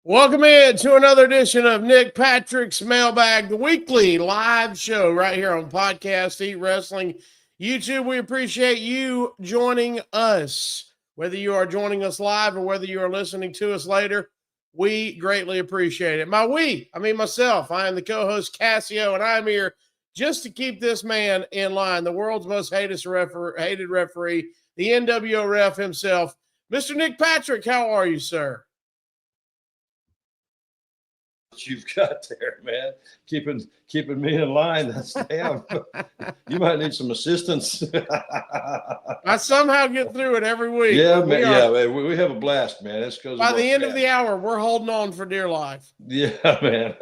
Welcome in to another edition of Nick Patrick's Mailbag, the weekly live show right here on Podcast Eat Wrestling YouTube. We appreciate you joining us. Whether you are joining us live or whether you are listening to us later, we greatly appreciate it. Myself, I am the co-host Cassio, and I'm here just to keep this man in line, the world's most hated referee, the NWO ref himself, Mr. Nick Patrick. How are you, sir? You've got there, man, keeping me in line. That's damn. You might need some assistance. I somehow get through it every week. Yeah, man. We have a blast, man. It's because by the end of the hour, we're holding on for dear life. Yeah, man.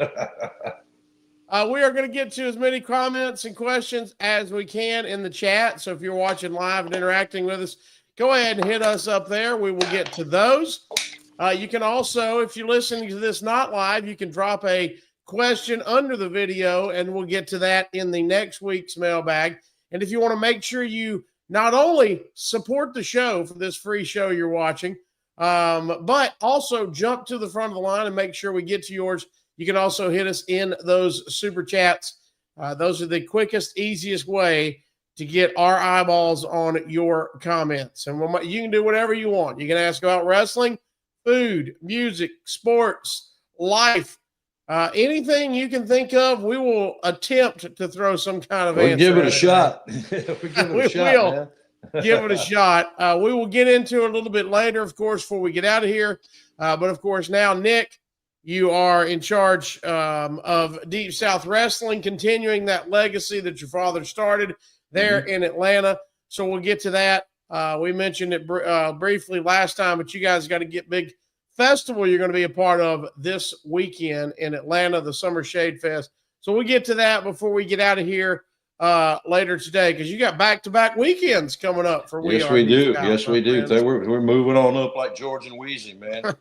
We are going to get to as many comments and questions as we can in the chat. So if you're watching live and interacting with us, go ahead and hit us up there. We will get to those. You can also, if you're listening to this not live, you can drop a question under the video, and we'll get to that in the next week's mailbag. And if you want to make sure you not only support the show for this free show you're watching, but also jump to the front of the line and make sure we get to yours, you can also hit us in those super chats. Those are the quickest, easiest way to get our eyeballs on your comments. And you can do whatever you want. You can ask about wrestling, food, music, sports, life, anything you can think of, we will attempt to throw some kind of answer. Give it a shot. Give it a shot. We will get into it a little bit later, of course, before we get out of here. But, of course, now, Nick, you are in charge of Deep South Wrestling, continuing that legacy that your father started there in Atlanta. So we'll get to that. We mentioned it briefly last time, but you guys got to get big festival you're going to be a part of this weekend in Atlanta, the Summer Shade Fest. So we'll get to that before we get out of here later today, because you got back-to-back weekends coming up for Yes, we do. Yes, we do. We're moving on up like George and Wheezy, man.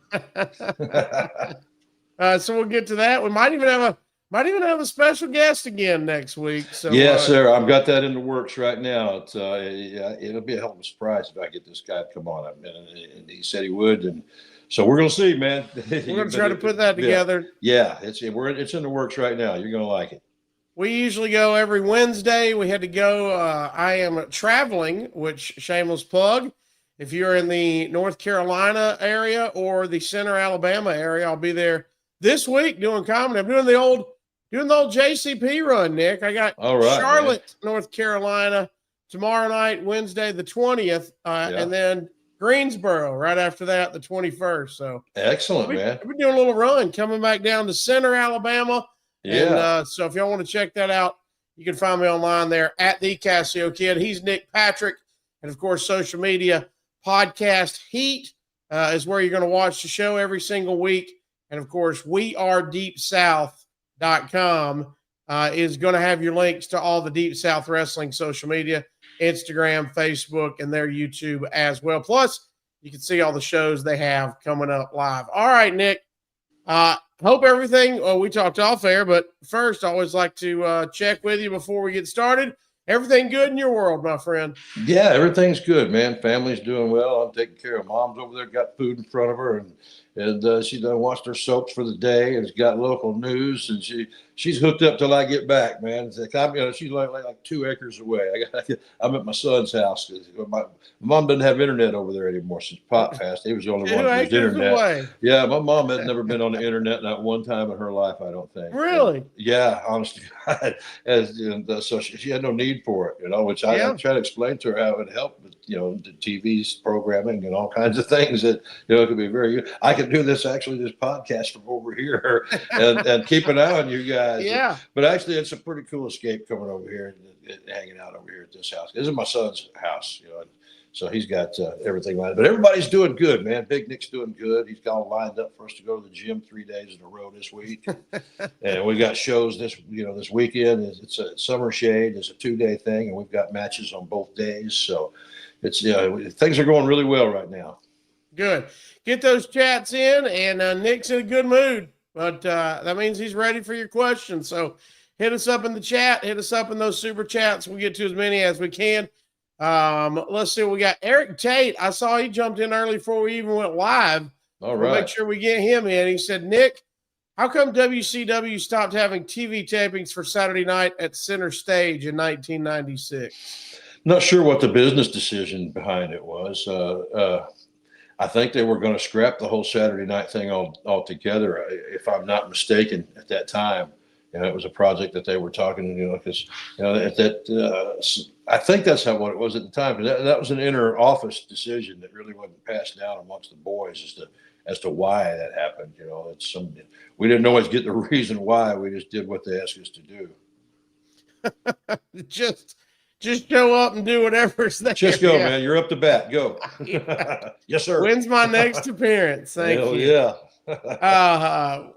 So we'll get to that. We might even have a special guest again next week. So yes, sir. I've got that in the works right now. It'll be a hell of a surprise if I get this guy to come on. And he said he would, and so we're gonna see, man. We're gonna try to put that together. Yeah, it's in the works right now. You're gonna like it. We usually go every Wednesday. We had to go. I am traveling, which shameless plug. If you're in the North Carolina area or the Center Alabama area, I'll be there this week doing comedy. I'm doing the old JCP run, Nick. I got Charlotte, North Carolina tomorrow night, Wednesday the 20th, and then Greensboro right after that, the 21st. So excellent, man. We're doing a little run coming back down to Center Alabama. Yeah. And so if y'all want to check that out, you can find me online there at the Cassio Kid. He's Nick Patrick, and of course, social media podcast Heat is where you're going to watch the show every single week. And of course, we are Deep South.com is going to have your links to all the Deep South Wrestling social media, Instagram, Facebook, and their YouTube as well. Plus, you can see all the shows they have coming up live. All right, Nick. Hope everything, we talked off air, but first, I always like to check with you before we get started. Everything good in your world, my friend? Yeah, everything's good, man. Family's doing well. I'm taking care of Mom's over there, got food in front of her, and she done washed her soaps for the day, and has got local news, and she's hooked up till I get back, man. She's like 2 acres away. I'm at my son's house. My mom doesn't have internet over there anymore since Pop passed. He was the only one who used internet. Away. Yeah, my mom had never been on the internet not one time in her life, I don't think. Really? Yeah, honestly. So she had no need for it, which I try to explain to her how it would help with, the TV's programming and all kinds of things that, it could be very good. I could do this podcast from over here and keep an eye on you guys. Yeah. But actually, it's a pretty cool escape coming over here and hanging out over here at this house. This is my son's house, so he's got everything lined up. But everybody's doing good, man. Big Nick's doing good. He's got all lined up for us to go to the gym 3 days in a row this week. And we got shows this weekend. It's a Summer Shade. It's a 2-day thing, and we've got matches on both days. So it's things are going really well right now. Good. Get those chats in, and Nick's in a good mood. But that means he's ready for your questions. So hit us up in the chat. Hit us up in those super chats. We'll get to as many as we can. Let's see what we got. Eric Tate, I saw he jumped in early before we even went live. All We'll make right. sure we get him in. He said, Nick, how come WCW stopped having TV tapings for Saturday night at Center Stage in 1996? Not sure what the business decision behind it was. I think they were going to scrap the whole Saturday night thing altogether, if I'm not mistaken, at that time. It was a project that they were talking, because at that, I think that's what it was at the time. But that was an inner office decision that really wasn't passed down amongst the boys as to why that happened. We didn't always get the reason why. We just did what they asked us to do. Just show up and do whatever's there. Just go, man. You're up to bat. Go. Yes, sir. When's my next appearance? Thank Hell you. Yeah.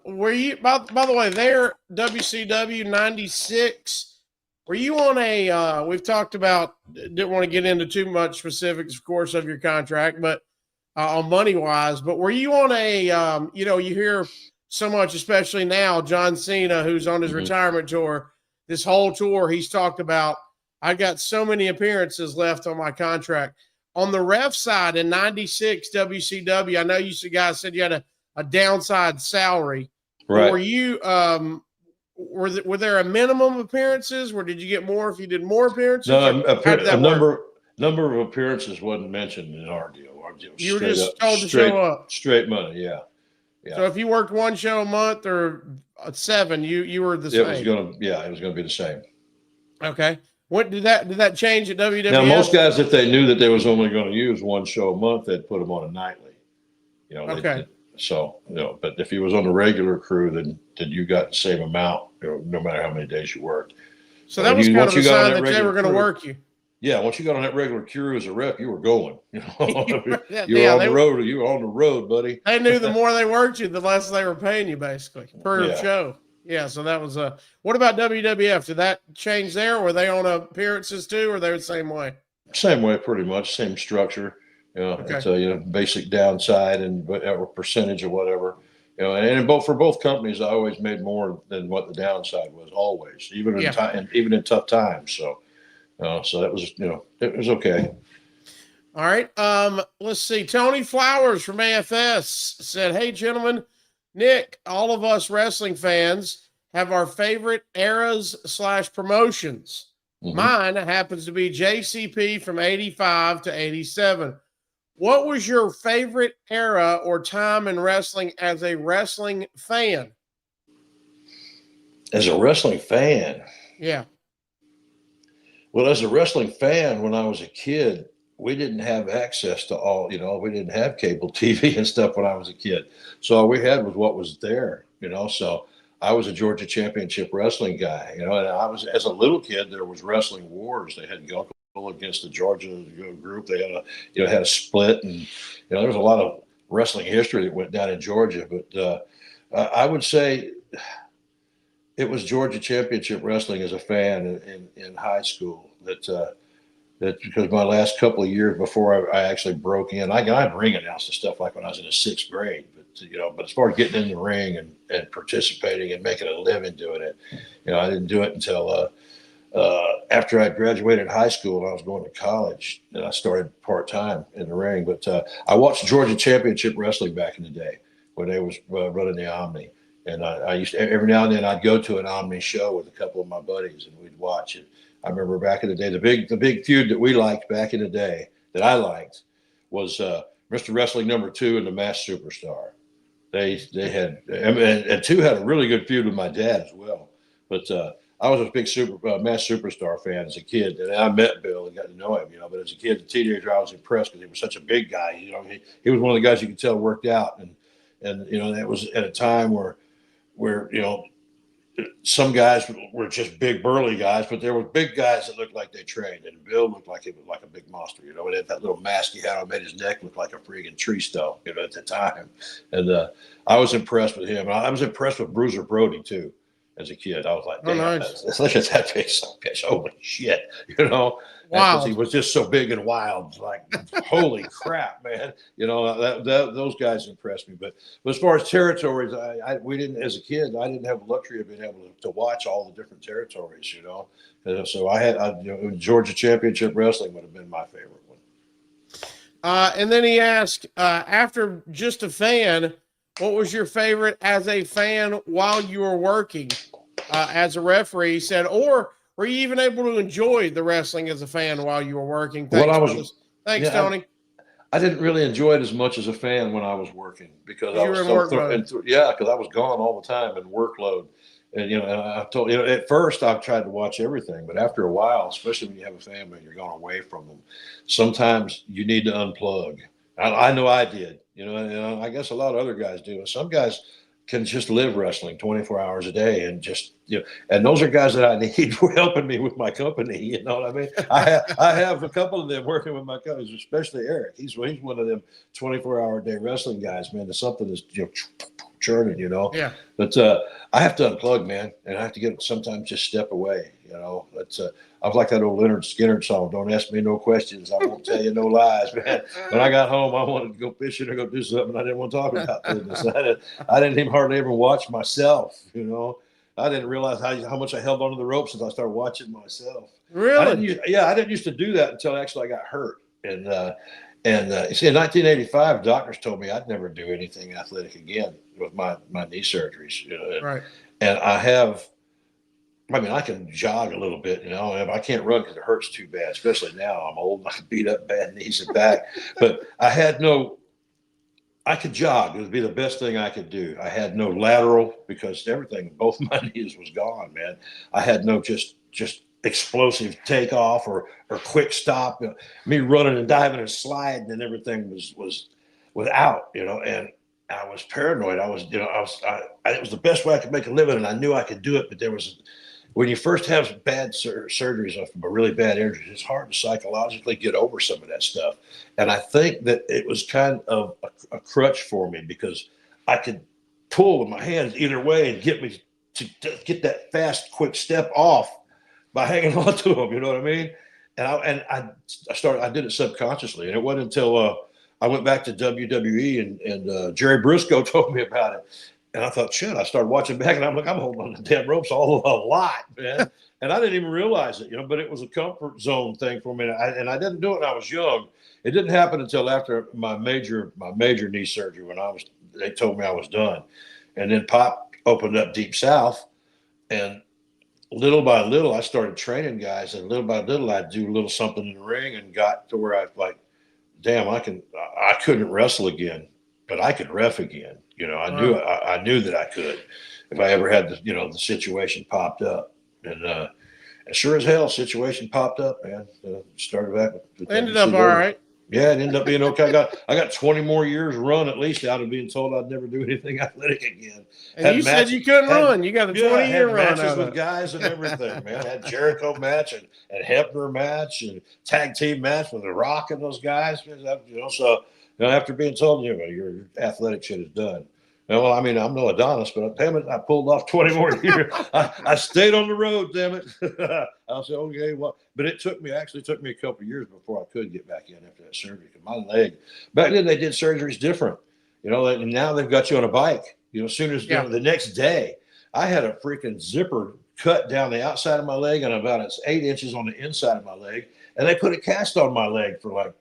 Were you, by the way, there, WCW 96, were you on a, we've talked about, didn't want to get into too much specifics, of course, of your contract, but on money wise, but were you on a, you hear so much, especially now, John Cena, who's on his retirement tour, this whole tour, he's talked about, I got so many appearances left on my contract. On the ref side in 96 WCW, I know you guys said you had a downside salary. Right. Were you were there a minimum appearances, or did you get more if you did more appearances? No, number of appearances wasn't mentioned in our deal. You were just told to show up. Straight money, yeah. So if you worked one show a month or 7, you were the same. It was gonna be the same. Okay. What did that change at WWF? Now most guys, if they knew that they was only going to use one show a month, they'd put them on a nightly. Okay. But if he was on the regular crew, then you got the same amount, no matter how many days you worked. So that was kind of a sign that they were going to work you. Yeah, once you got on that regular crew as a rep, you were going. You were on the road, buddy. They knew the more they worked you, the less they were paying you, basically, per show. Yeah, so that was what about WWF? Did that change there? Were they on appearances too, or they were the same way? Same way, pretty much, same structure. It's basic downside and or percentage or whatever. And for both companies, I always made more than what the downside was, always, even in tough times. So that was it was okay. All right. Let's see. Tony Flowers from AFS said, "Hey, gentlemen, Nick, all of us wrestling fans have our favorite eras / promotions. Mine happens to be JCP from 85 to 87. What was your favorite era or time in wrestling as a wrestling fan?" As a wrestling fan? Yeah. Well, as a wrestling fan, when I was a kid, we didn't have access to all, we didn't have cable TV and stuff when I was a kid. So all we had was what was there, so I was a Georgia Championship Wrestling guy, and I was, as a little kid, there was Wrestling Wars. They had Gunkel against the Georgia group. They had had a split, and, there was a lot of wrestling history that went down in Georgia, but I would say it was Georgia Championship Wrestling as a fan in high school that because my last couple of years before I actually broke in, I'd ring announce and stuff like when I was in the 6th grade. But as far as getting in the ring and participating and making a living doing it, I didn't do it until after I graduated high school and I was going to college, and I started part-time in the ring. But I watched Georgia Championship Wrestling back in the day when they was running the Omni. And I used to, every now and then I'd go to an Omni show with a couple of my buddies and we'd watch it. I remember back in the day, the big feud that we liked back in the day that I liked was Mr. Wrestling #2 and the Masked Superstar. They had, and 2 had a really good feud with my dad as well. But I was a big Masked Superstar fan as a kid, and I met Bill and got to know him. But as a kid, a teenager, I was impressed because he was such a big guy. He was one of the guys you could tell worked out, and that was at a time where some guys were just big burly guys, but there were big guys that looked like they trained, and Bill looked like he was like a big monster. He had that little mask he had on, made his neck look like a freaking tree stump, at the time. And I was impressed with him. I was impressed with Bruiser Brody too. As a kid, I was like, damn, look at that big, holy shit, Wow. He was just so big and wild, like, holy crap, man. Those guys impressed me. But as far as territories, we didn't, as a kid, I didn't have the luxury of being able to watch all the different territories, So I had Georgia Championship Wrestling would have been my favorite And then he asked, after just a fan, what was your favorite as a fan while you were working as a referee? He said, or were you even able to enjoy the wrestling as a fan while you were working? Thanks, Tony. I didn't really enjoy it as much as a fan when I was working because I You was were in so work mode. because I was gone all the time and workload. And and I told at first I tried to watch everything, but after a while, especially when you have a family and you're going away from them, sometimes you need to unplug. I know I did, and I guess a lot of other guys do. And some guys can just live wrestling 24 hours a day and just and those are guys that I need for helping me with my company. You know what I mean? I have a couple of them working with my companies, especially Eric. He's one of them 24-hour a day wrestling guys, man. There's something that's churning, Yeah. But I have to unplug, man, and I have to sometimes just step away. It's I was like that old Leonard Skinner song. Don't ask me no questions. I won't tell you no lies, man. When I got home, I wanted to go fishing or go do something. I didn't want to talk about business. I didn't even hardly ever watch myself. I didn't realize how much I held onto the ropes until I started watching myself. Really? I didn't used to do that until actually I got hurt. See, in 1985, doctors told me I'd never do anything athletic again with my knee surgeries. Right. And I can jog a little bit, and I can't run because it hurts too bad, especially now. I'm old and I beat up bad knees and back. But I could jog. It would be the best thing I could do. I had no lateral because everything, both my knees was gone, man. I had no just explosive takeoff or quick stop. Me running and diving and sliding and everything was out, and I was paranoid. It was the best way I could make a living, and I knew I could do it. But when you first have bad surgeries off of a really bad injury, it's hard to psychologically get over some of that stuff. And I think that it was kind of a crutch for me because I could pull with my hands either way and get me to get that fast, quick step off by hanging on to them. You know what I mean? And I did it subconsciously. And it wasn't until I went back to WWE and Jerry Briscoe told me about it. And I thought, shit, I started watching back and I'm holding on to the damn ropes a lot, man. And I didn't even realize it, but it was a comfort zone thing for me. And I didn't do it when I was young. It didn't happen until after my major knee surgery when they told me I was done. And then Pop opened up Deep South, and little by little I started training guys, and little by little I'd do a little something in the ring and got to where I like, damn, I couldn't wrestle again, but I could ref again. I knew that I could if I ever had the situation popped up. And sure as hell, situation popped up, man. Started back with Ended up all right. Yeah, it ended up being okay. I got 20 more years run at least out of being told I'd never do anything athletic again. And you said you couldn't run. You got a 20-year run matches with guys and everything, man. I had Jericho match and Hebner match and tag team match with The Rock and those guys. So after being told, your athletic shit is done. Well, I mean, I'm no Adonis, but damn it, I pulled off 20 more years. I stayed on the road, damn it. I said, okay, well, but it took me a couple of years before I could get back in after that surgery. My leg, back then they did surgeries different, and now they've got you on a bike. As soon as the next day, I had a freaking zipper cut down the outside of my leg and about 8 inches on the inside of my leg. And they put a cast on my leg for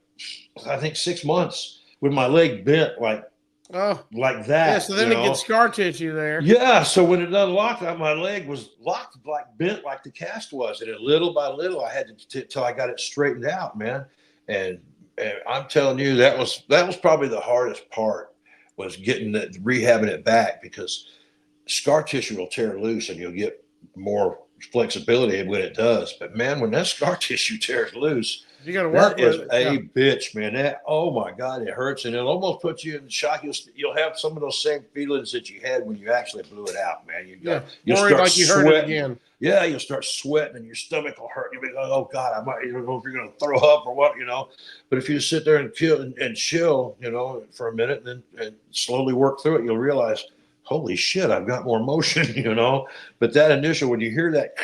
I think 6 months with my leg bent like that. Yeah, so then it gets scar tissue there. Yeah, so when it unlocked, my leg was locked, bent like the cast was. And little by little, I had to till I got it straightened out, man. And I'm telling you, that was probably the hardest part, was rehabbing it back, because scar tissue will tear loose and you'll get more flexibility when it does. But man, when that scar tissue tears loose, you got to work with it. That is a bitch, man. Oh my God, it hurts, and it'll almost put you in shock. You'll have some of those same feelings that you had when you actually blew it out, man. You'll worried start like you hurt it again. Yeah, you'll start sweating, and your stomach will hurt. You'll be like, oh God, I don't know if you're going to throw up or what, But if you sit there and chill, for a minute, and slowly work through it, you'll realize, holy shit, I've got more motion, But that initial, when you hear that,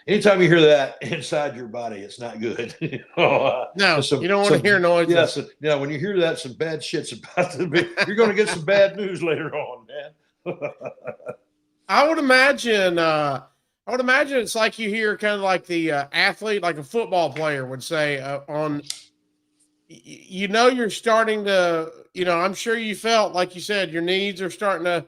anytime you hear that inside your body, it's not good. No, you don't want to hear noises. Yeah, when you hear that, some bad shit's about to be. You're going to get some bad news later on, man. I would imagine it's like you hear kind of like the athlete, like a football player would say on you know, you're starting to, I'm sure you felt, like you said, your knees are starting to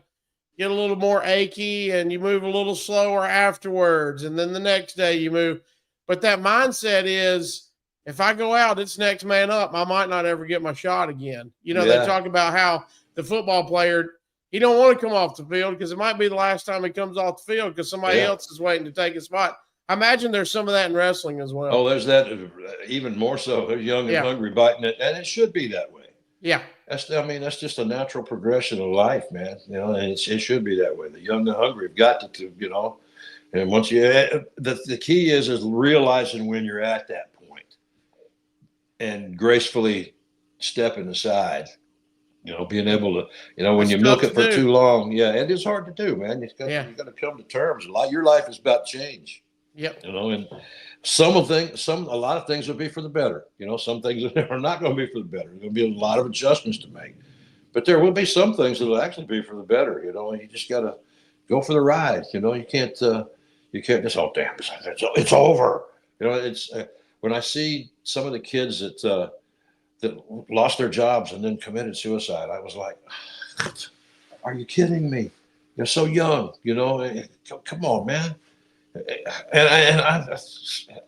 get a little more achy and you move a little slower afterwards. And then the next day you move. But that mindset is, if I go out, it's next man up. I might not ever get my shot again. They talk about how the football player, he don't want to come off the field because it might be the last time he comes off the field because somebody else is waiting to take his spot. I imagine there's some of that in wrestling as well. Oh, there's that even more so. They're young and hungry, biting it, and it should be that way. Yeah. That's just a natural progression of life, man. And it should be that way. The young and hungry have got to, and once the key is realizing when you're at that point and gracefully stepping aside, being able to, when you milk it for too long. Yeah. It is hard to do, man. You got to come to terms. Your life is about change. Yep. And a lot of things will be for the better. Some things are not going to be for the better. There's going to be a lot of adjustments to make, but there will be some things that will actually be for the better. And you just got to go for the ride. You can't just, oh damn, it's over. It's when I see some of the kids that lost their jobs and then committed suicide, I was like, are you kidding me? You're so young. Come on, man. And I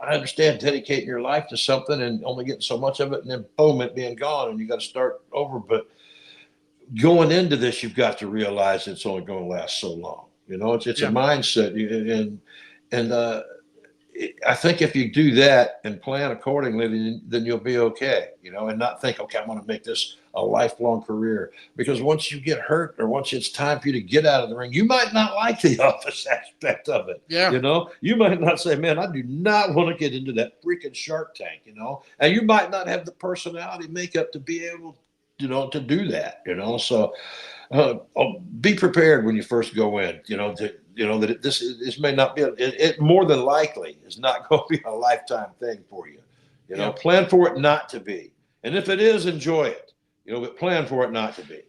understand dedicating your life to something and only getting so much of it, and then boom, it being gone, and you got to start over. But going into this, you've got to realize it's only going to last so long. It's a mindset, and I think if you do that and plan accordingly, then you'll be okay. And not think, okay, I'm going to make this a lifelong career, because once you get hurt or once it's time for you to get out of the ring, you might not like the office aspect of it. Yeah. You might not say, man, I do not want to get into that freaking Shark Tank, and you might not have the personality makeup to be able, to do that, so be prepared when you first go in, that this may not be, it more than likely is not going to be a lifetime thing for you. Plan for it not to be. And if it is, enjoy it. But plan for it not to be.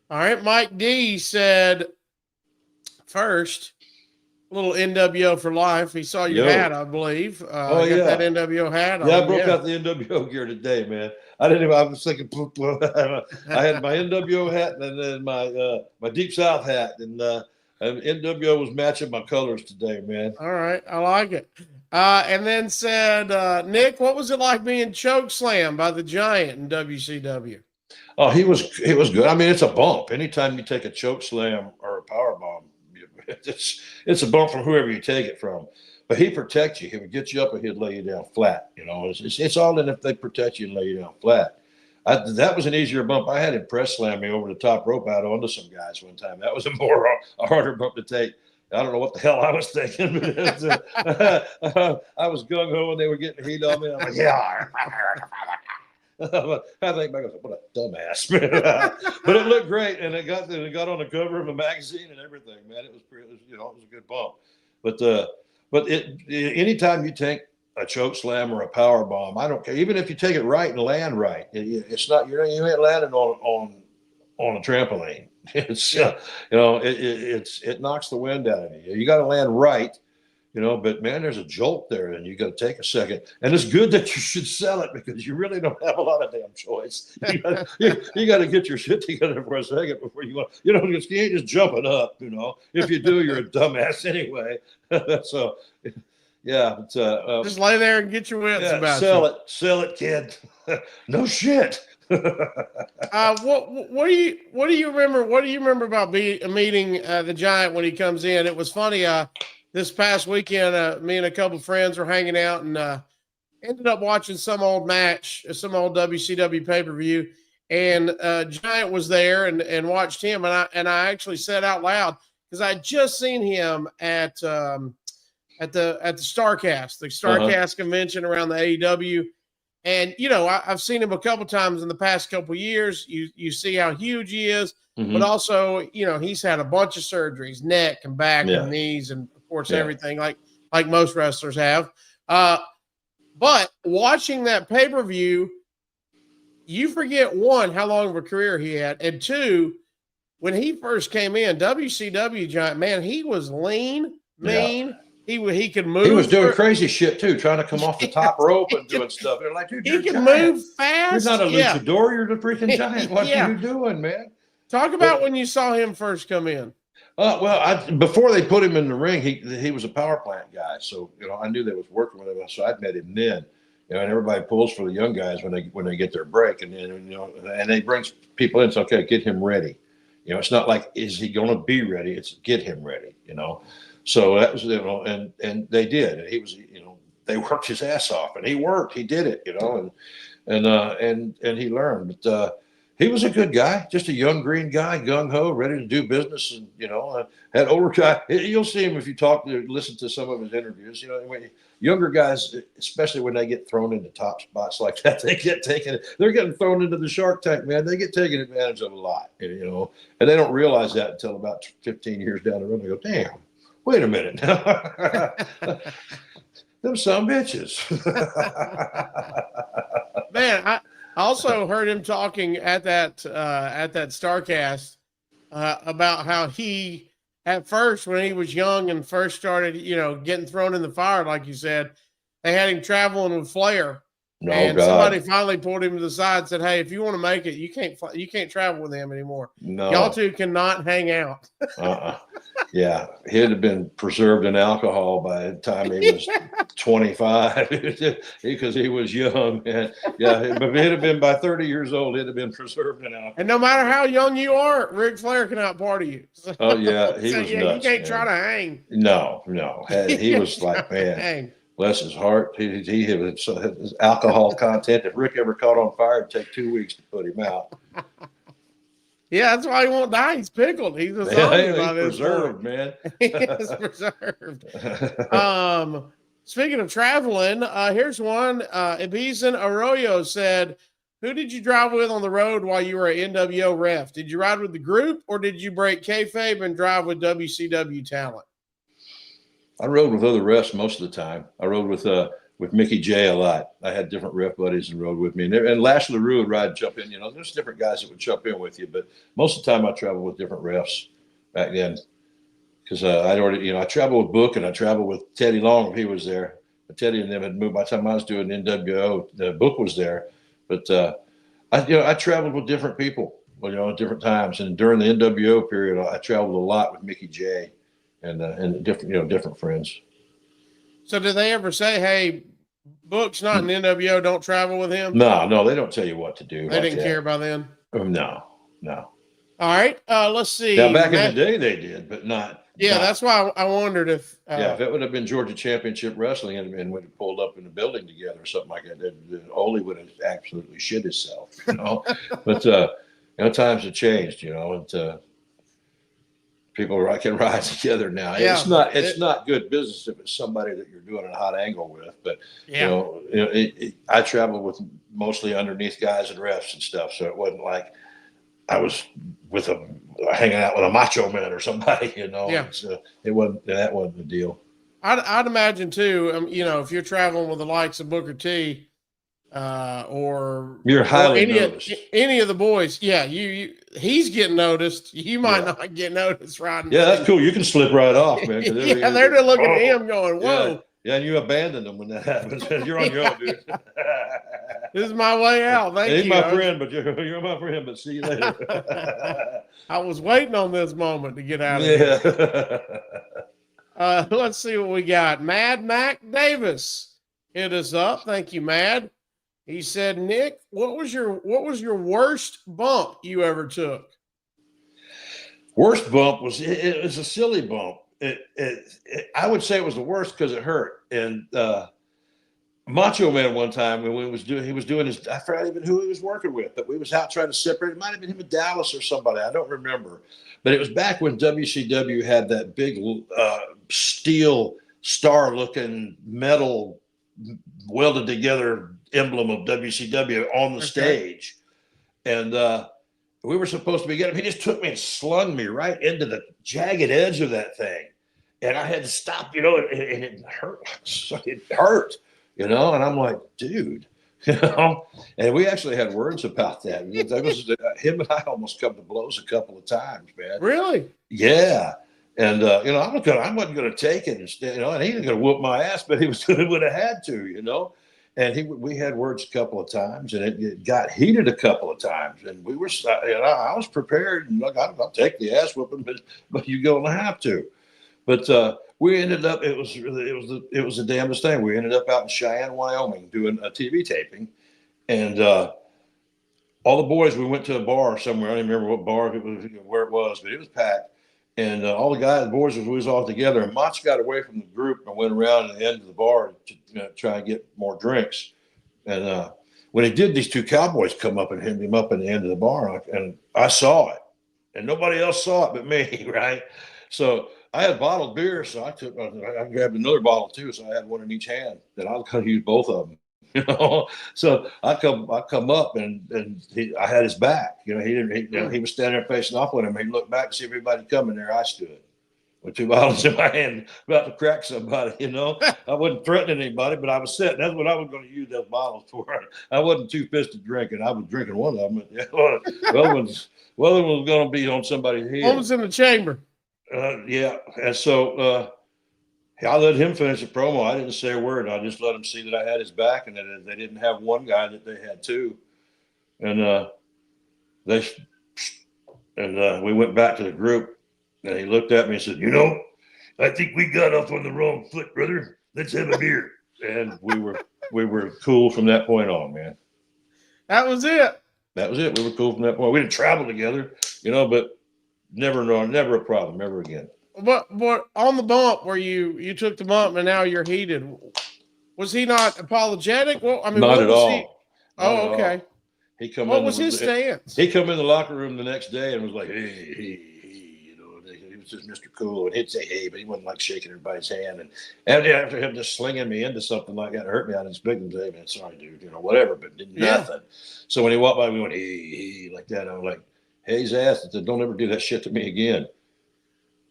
All right. Mike D said, first, a little NWO for life. He saw your hat, I believe. Got that NWO hat on. Yeah, I broke out the NWO gear today, man. I was thinking, I had my NWO hat and then my Deep South hat, and NWO was matching my colors today, man. All right. I like it. And then said, Nick, what was it like being choke slammed by the Giant in WCW? Oh, he was good. I mean, it's a bump. Anytime you take a choke slam or a power bomb, it's a bump from whoever you take it from. But he protects you. He would get you up and he'd lay you down flat. It's all in if they protect you and lay you down flat. That was an easier bump. I had him press slam me over the top rope out onto some guys one time. That was a harder bump to take. I don't know what the hell I was thinking. I was gung-ho when they were getting heat on me. I'm like, yeah. I think back, what a dumbass. But it looked great, and it got on the cover of a magazine and everything, man. It was a good bump. But anytime you take a choke slam or a power bomb, I don't care. Even if you take it right and land right, it's not you ain't landing on a trampoline. It knocks the wind out of you. You got to land right, but man, there's a jolt there, and you got to take a second. And it's good that you should sell it, because you really don't have a lot of damn choice. You got to get your shit together for a second before you ain't just jumping up. If you do, you're a dumbass anyway. So, yeah, just lay there and get your wits about sell it, kid. No shit. What do you remember? What do you remember about meeting the Giant when he comes in? It was funny. This past weekend, me and a couple of friends were hanging out and ended up watching some old match, some old WCW pay-per-view, and Giant was there and watched him, and I actually said out loud, because I had just seen him at the Starrcade, the Starrcade convention around the AEW. And, I've seen him a couple times in the past couple of years. You see how huge he is, but also, he's had a bunch of surgeries, neck and back and knees, and of course, everything like most wrestlers have. But watching that pay-per-view, you forget, one, how long of a career he had, and two, when he first came in, WCW Giant, man, he was lean, mean, he could move. He was doing crazy shit too, trying to come off the top rope and doing stuff. They're like, dude, he you're can a giant. move fast. You're not a luchador. You're the freaking giant. What Yeah. are you doing, man? Talk about when you saw him first come in. Well, before they put him in the ring, he was a power plant guy. So, I knew they was working with him. So I'd met him then. And everybody pulls for the young guys when they get their break. And then, and they bring people in. It's okay, get him ready. It's not like, is he going to be ready? It's get him ready, So that was, and they did. And he was, they worked his ass off, and he worked. He did it, and he learned. But he was a good guy, just a young green guy, gung ho, ready to do business, and had older guy. You'll see him if you listen to some of his interviews. Younger guys, especially when they get thrown into top spots like that, they're getting thrown into the Shark Tank, man. They get taken advantage of a lot, and they don't realize that until about 15 years down the road. They go, damn, wait a minute. Them some bitches. Man, I also heard him talking at that Starrcast about how he, at first, when he was young and first started, getting thrown in the fire, like you said, they had him traveling with Flair. Somebody finally pulled him to the side and said, "Hey, if you want to make it, you can't travel with him anymore. No. Y'all two cannot hang out." Yeah, he'd have been preserved in alcohol by the time he was 25 because he was young. And but he'd have been by 30 years old. He'd have been preserved in alcohol. And no matter how young you are, Ric Flair can out-party you. So, oh yeah, he was nuts. You can't try to hang. No. He was like, man. Bless his heart. He had his alcohol content. If Rick ever caught on fire, it'd take 2 weeks to put him out. Yeah, that's why he won't die. He's pickled. He's a zombie by this preserved, man. He is preserved. Speaking of traveling, here's one. Ibizan Arroyo said, "Who did you drive with on the road while you were at NWO ref? Did you ride with the group, or did you break kayfabe and drive with WCW talent?" I rode with other refs most of the time. I rode with Mickey J a lot. I had different ref buddies that rode with me. And Lash LaRue would ride and jump in. There's different guys that would jump in with you. But most of the time I traveled with different refs back then. Because I traveled with Book and I traveled with Teddy Long if he was there. But Teddy and them had moved by the time I was doing NWO. The Book was there. But I traveled with different people, at different times. And during the NWO period, I traveled a lot with Mickey J and different friends. So did they ever say, "Hey, Book's not in NWO, don't travel with him"? No, they don't tell you what to do. They didn't care by then? No. All right, let's see. Now, back in the day they did, but not. Yeah, that's why I wondered if. If it would have been Georgia Championship Wrestling and would have pulled up in the building together or something like that, Ole would have absolutely shit himself, But times have changed, and people can ride together now. Yeah, it's not good business if it's somebody that you're doing a hot angle with. But I traveled with mostly underneath guys and refs and stuff, so it wasn't like I was hanging out with a Macho Man or somebody. Yeah. That wasn't the deal. I'd imagine too. If you're traveling with the likes of Booker T, or you're highly noticed. Any of the boys, he's getting noticed. You might not get noticed riding. Yeah, that's cool. You can slip right off, man. They're just looking at him going, "Whoa." Yeah, and you abandon them when that happens. You're on your own, dude. This is my way out. Thank you. He's my friend, but you're my friend. But see you later. I was waiting on this moment to get out of here. Let's see what we got. Mad Mac Davis hit us up. Thank you, Mad. He said, "Nick, what was your worst bump you ever took?" Worst bump was it was a silly bump. I would say it was the worst because it hurt. And Macho Man one time when he was doing his, I forgot even who he was working with, but we was out trying to separate. It might have been him in Dallas or somebody. I don't remember. But it was back when WCW had that big steel star-looking metal welded together emblem of WCW on the stage. And we were supposed to be getting him. He just took me and slung me right into the jagged edge of that thing. And I had to stop, and it hurt. It hurt, and I'm like, dude, and we actually had words about that. Him and I almost come to blows a couple of times, man. Really? Yeah. And I wasn't gonna take it, and he was gonna whoop my ass, but he would have had to. And we had words a couple of times, and it got heated a couple of times, and we were, I was prepared, and look, I'll take the ass whooping, but you're gonna have to. But we ended up, it was the damnedest thing. We ended up out in Cheyenne, Wyoming, doing a TV taping, and all the boys, we went to a bar somewhere. I don't even remember what bar where it was, but it was packed. And all the boys, we was all together. And Mach got away from the group and went around to the end of the bar to try and get more drinks. And when he did, these two cowboys come up and hit him up in the end of the bar. And I saw it. And nobody else saw it but me, right? So I had bottled beer. So I grabbed another bottle too. So I had one in each hand. And I was going to use both of them. So I come up and I had his back. He was standing there facing off with him. He looked back to see everybody coming there. I stood with two bottles in my hand, about to crack somebody. I wasn't threatening anybody, but I was sitting. That's what I was going to use those bottles for. I wasn't two-fisted drinking. I was drinking one of them. Well, it was going to be on somebody's head. One was in the chamber. Yeah, and so. I let him finish the promo. I didn't say a word. I just let him see that I had his back, and that they didn't have one guy, that they had two. And we went back to the group, and he looked at me and said, I think we got off on the wrong foot, brother. Let's have a beer. And we were cool from that point on, man. That was it. That was it. We were cool from that point. We didn't travel together, but never a problem ever again. But on the bump where you took the bump and now you're heated, was he not apologetic? Well, I mean, not at all. Oh, okay. What was his stance? He come in the locker room the next day and was like, hey, he was just Mr. Cool, and he'd say, hey, but he wasn't like shaking everybody's hand. And after him just slinging me into something like that, hurt me, I'd expect him to say, man, sorry, dude, whatever, but did nothing. So when he walked by, we went, hey, like that. I was like, hey, his ass. I said, don't ever do that shit to me again.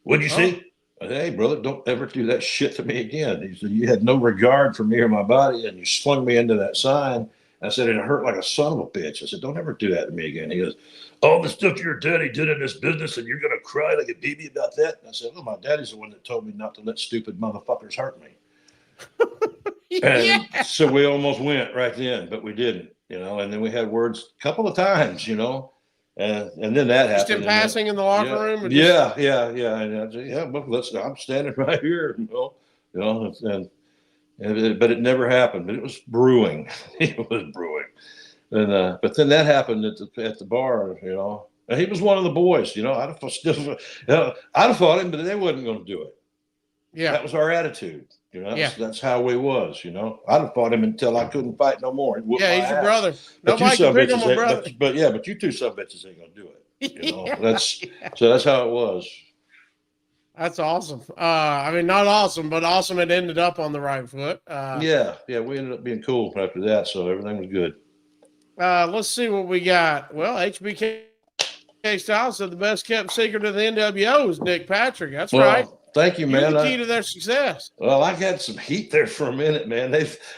What'd you see? I said, hey, brother, don't ever do that shit to me again. He said, you had no regard for me or my body, and you slung me into that sign. I said, and it hurt like a son of a bitch. I said, don't ever do that to me again. He goes, all the stuff your daddy did in this business, and you're going to cry like a baby about that? And I said, well, my daddy's the one that told me not to let stupid motherfuckers hurt me. And so we almost went right then, but we didn't, and then we had words a couple of times, and then that happened. Just in passing in the locker room? And but I'm standing right here, but it never happened. But it was brewing. It was brewing. And but then that happened at the bar, And he was one of the boys, I'd have fought him, but they wasn't going to do it. Yeah, that was our attitude. That's how we was. I'd have fought him until I couldn't fight no more. Yeah, he's your brother. Nobody can pick him a brother. But you two son of bitches ain't gonna do it. So that's how it was. That's awesome. I mean, not awesome, but awesome. It ended up on the right foot. Yeah, we ended up being cool after that, so everything was good. Let's see what we got. Well, HBK Styles said the best kept secret of the NWO was Nick Patrick. That's right. Thank you, man. You're the key to their success. Well, I had some heat there for a minute, man.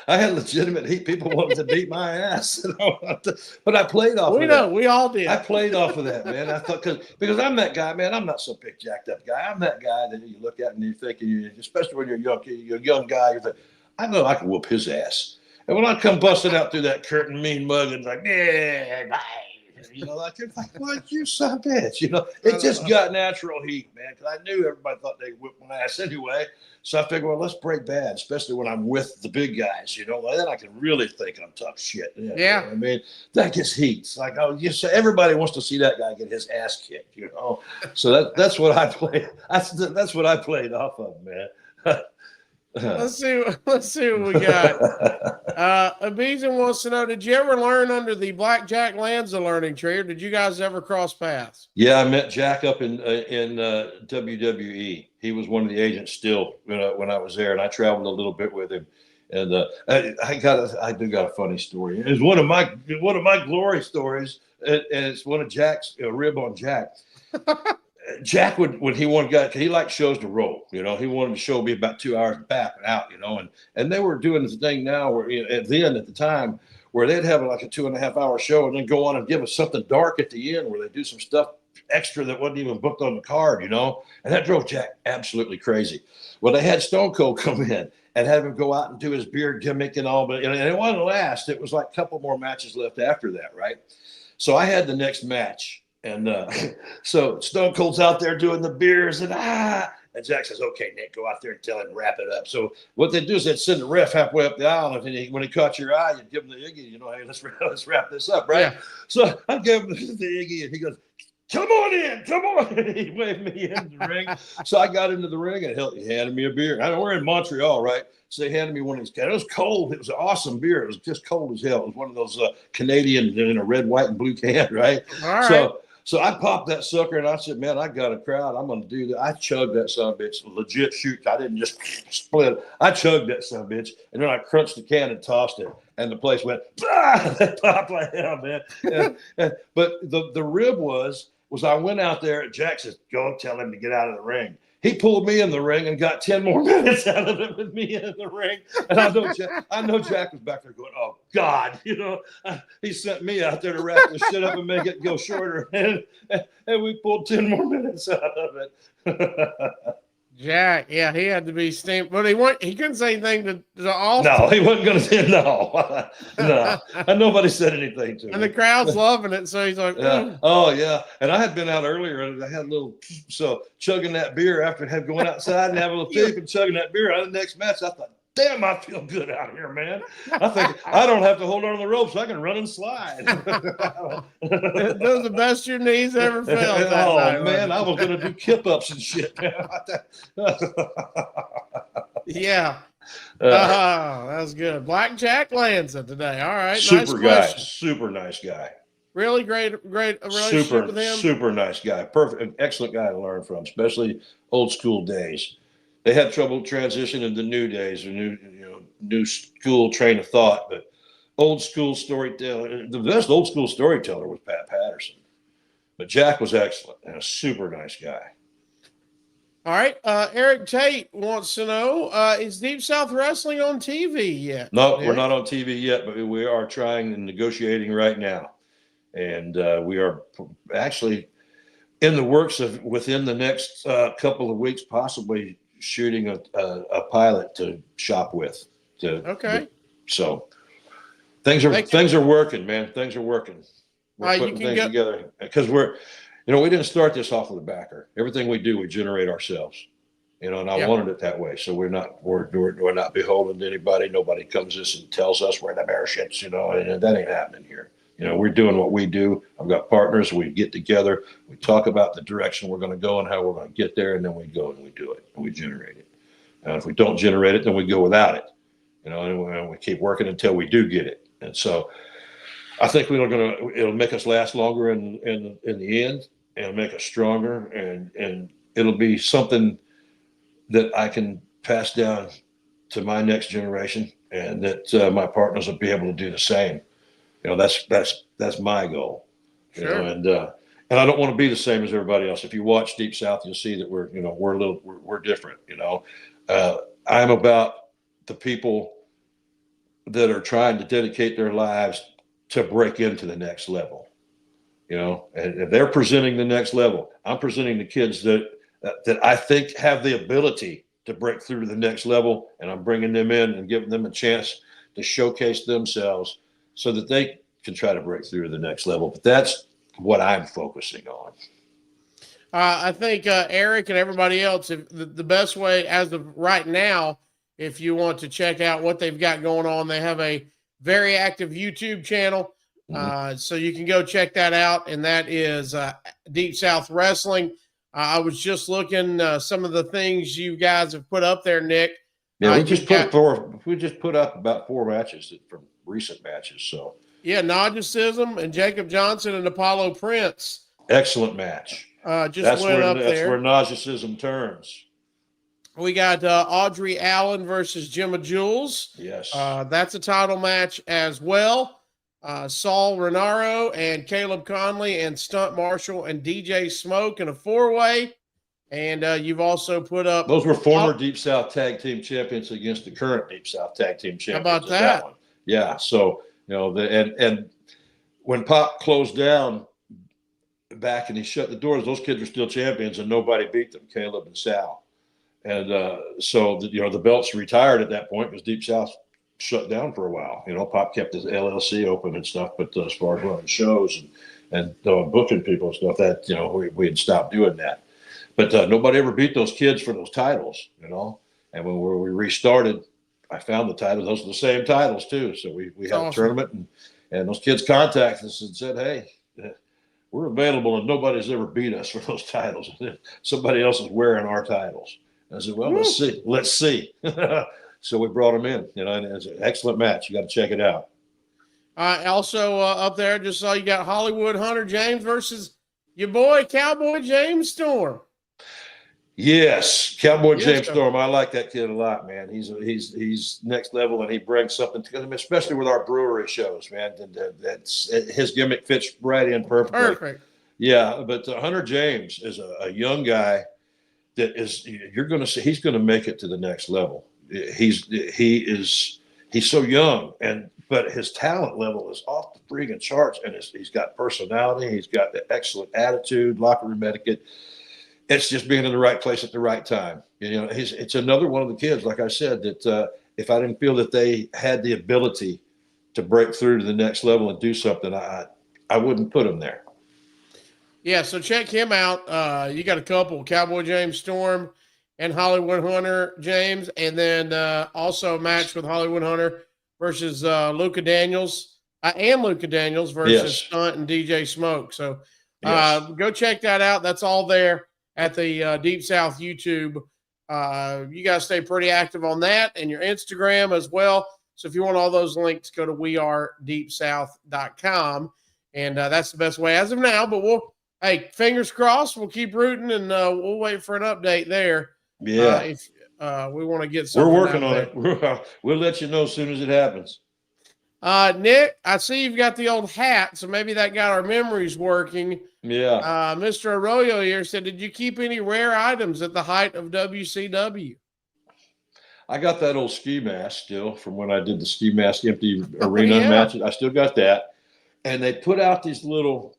I had legitimate heat. People wanted to beat my ass, but I played off. We all did. I played off of that, man. I thought because I'm that guy, man. I'm not some big jacked up guy. I'm that guy that you look at and you think, especially when you're a young guy, you think, I know I can whoop his ass. And when I come busting out through that curtain, mean mug, and like, yeah, bye. You're like, what, you son of a bitch? It just got natural heat, man, because I knew everybody thought they'd whip my ass anyway. So I figured, well, let's break bad, especially when I'm with the big guys, then I can really think I'm tough shit. Yeah. I mean, that gets heat. It's like, everybody wants to see that guy get his ass kicked, So that's what I played. That's what I played off of, man. Let's see what we got. Abizan wants to know, did you ever learn under the Blackjack Lanza learning tree, or did you guys ever cross paths? Yeah, I met Jack up in WWE. He was one of the agents still when I was there, and I traveled a little bit with him. And I do got a funny story. It's one of my glory stories, and it's one of Jack's rib on Jack. Jack when he wanted he liked shows to roll, he wanted the show to be about 2 hours back and out, and they were doing this thing now where at the time where they'd have like a 2.5 hour show and then go on and give us something dark at the end where they do some stuff extra that wasn't even booked on the card, you know, and that drove Jack absolutely crazy. Well, they had Stone Cold come in and have him go out and do his beard gimmick and all, but and it wasn't last. It was like a couple more matches left after that, right? So I had the next match, and so Stone Cold's out there doing the beers, and Jack says, "Okay, Nick, go out there and tell him to wrap it up." So what they do is they'd send the ref halfway up the aisle, and when he caught your eye, you'd give him the Iggy, you know, hey, let's wrap this up, right? Yeah. So I gave him the Iggy, and he goes, "Come on in, come on." He waved me into the ring. So I got into the ring, and he handed me a beer. I know we're in Montreal, right? So they handed me one of these. It was cold. It was an awesome beer. It was just cold as hell. It was one of those Canadian in a red, white, and blue can, right? All right. So I popped that sucker, and I said, "Man, I got a crowd. I'm going to do that." I chugged that son of a bitch, legit shoot. I didn't just split. I chugged that son of a bitch, and then I crunched the can and tossed it, and the place went, that popped like hell, man. But the rib was I went out there. Jack says, "Go tell him to get out of the ring." He pulled me in the ring and got 10 more minutes out of it with me in the ring. And I know Jack was back there going, "Oh, God," you know, he sent me out there to wrap this shit up and make it go shorter. And we pulled 10 more minutes out of it. Jack, yeah, he had to be steamed, but he couldn't say anything to Austin. No, he wasn't going to say no. No, and nobody said anything to me. And the crowd's loving it, so he's like, yeah. Oh, yeah. And I had been out earlier, and I had a little, so chugging that beer after going outside and having a little peep and chugging that beer out of the next match, I thought, damn, I feel good out here, man. I think I don't have to hold on to the ropes. I can run and slide. Those are the best your knees ever felt. Oh, night, man. I was going to do kip-ups and shit, man. Yeah. That was good. Blackjack Lanza today. All right. Super guy. Super nice guy. Really great relationship with him. Super nice guy. Perfect. Excellent guy to learn from, especially old school days. They had trouble transitioning into new days or new school train of thought, but old school storyteller. The best old school storyteller was Pat Patterson, but Jack was excellent and a super nice guy. All right, Eric Tate wants to know: is Deep South Wrestling on TV yet? No, we're not on TV yet, but we are trying and negotiating right now, and we are actually in the works of within the next couple of weeks, possibly shooting a pilot to shop with. So things are working, man. Things are working. We're putting things together because we didn't start this off with a backer. Everything we do, we generate ourselves. And I wanted it that way. So we're not beholden to anybody. Nobody comes to us and tells us we're the bear shits, and that ain't happening here. We're doing what we do. I've got partners. We get together. We talk about the direction we're going to go and how we're going to get there. And then we go and we do it and we generate it. And if we don't generate it, then we go without it, and we keep working until we do get it. And so I think it'll make us last longer in the end and make us stronger. And it'll be something that I can pass down to my next generation and that my partners will be able to do the same. That's my goal. Sure. And I don't want to be the same as everybody else. If you watch Deep South, you'll see that we're different. I'm about the people that are trying to dedicate their lives to break into the next level. And they're presenting the next level. I'm presenting the kids that I think have the ability to break through to the next level, and I'm bringing them in and giving them a chance to showcase themselves so that they can try to break through to the next level. But that's what I'm focusing on. I think Eric and everybody else, the best way as of right now, if you want to check out what they've got going on, they have a very active YouTube channel. So you can go check that out. And that is Deep South Wrestling. I was just looking some of the things you guys have put up there, Nick. Yeah, we just put up about 4 matches from recent matches. So yeah, Nagicism and Jacob Johnson and Apollo Prince. Excellent match. That's where Nagicism turns. We got Audrey Allen versus Gemma Jules. Yes. That's a title match as well. Saul Renaro and Caleb Conley and Stunt Marshall and DJ Smoke in a 4-way. And you've also put up... Those were former Deep South Tag Team Champions against the current Deep South Tag Team Champions. How about that? One. Yeah. So, and when Pop closed down, back and he shut the doors. Those kids were still champions and nobody beat them, Caleb and Sal. And so, the belts retired at that point because Deep South shut down for a while. Pop kept his LLC open and stuff, but as far as running shows and booking people and stuff, that, we had stopped doing that. But nobody ever beat those kids for those titles, And when we restarted, I found the titles. Those are the same titles too. So we had awesome. A tournament, and those kids contacted us and said, "Hey, we're available, and nobody's ever beat us for those titles. Somebody else is wearing our titles." And I said, "Well, let's see." So we brought them in, and it's an excellent match. You got to check it out. Also up there, I just saw you got Hollywood Hunter James versus your boy Cowboy James Storm. Yes, Cowboy James Storm. I like that kid a lot, man. He's next level, and he brings something to him, especially with our brewery shows, man. That's his gimmick fits right in perfectly. Perfect. Yeah, but Hunter James is a young guy that you're going to see. He's going to make it to the next level. He's so young, but his talent level is off the freaking charts, and he's got personality. He's got the excellent attitude, locker room etiquette. It's just being in the right place at the right time. It's another one of the kids, like I said, that if I didn't feel that they had the ability to break through to the next level and do something, I wouldn't put them there. Yeah, so check him out. You got a couple, Cowboy James Storm and Hollywood Hunter James, and then also a match with Hollywood Hunter versus Luka Daniels. And Luka Daniels versus Stunt and DJ Smoke. So go check that out. That's all there at the Deep South YouTube. You guys stay pretty active on that and your Instagram as well. So if you want all those links, go to wearedeepsouth.com. And that's the best way as of now. But fingers crossed, we'll keep rooting and we'll wait for an update there. Yeah. If we want to get something. We're working on it. We'll let you know as soon as it happens. Nick, I see you've got the old hat, so maybe that got our memories working. Yeah. Mr. Arroyo here said, did you keep any rare items at the height of WCW? I got that old ski mask still from when I did the ski mask empty arena matches. I still got that. And they put out these little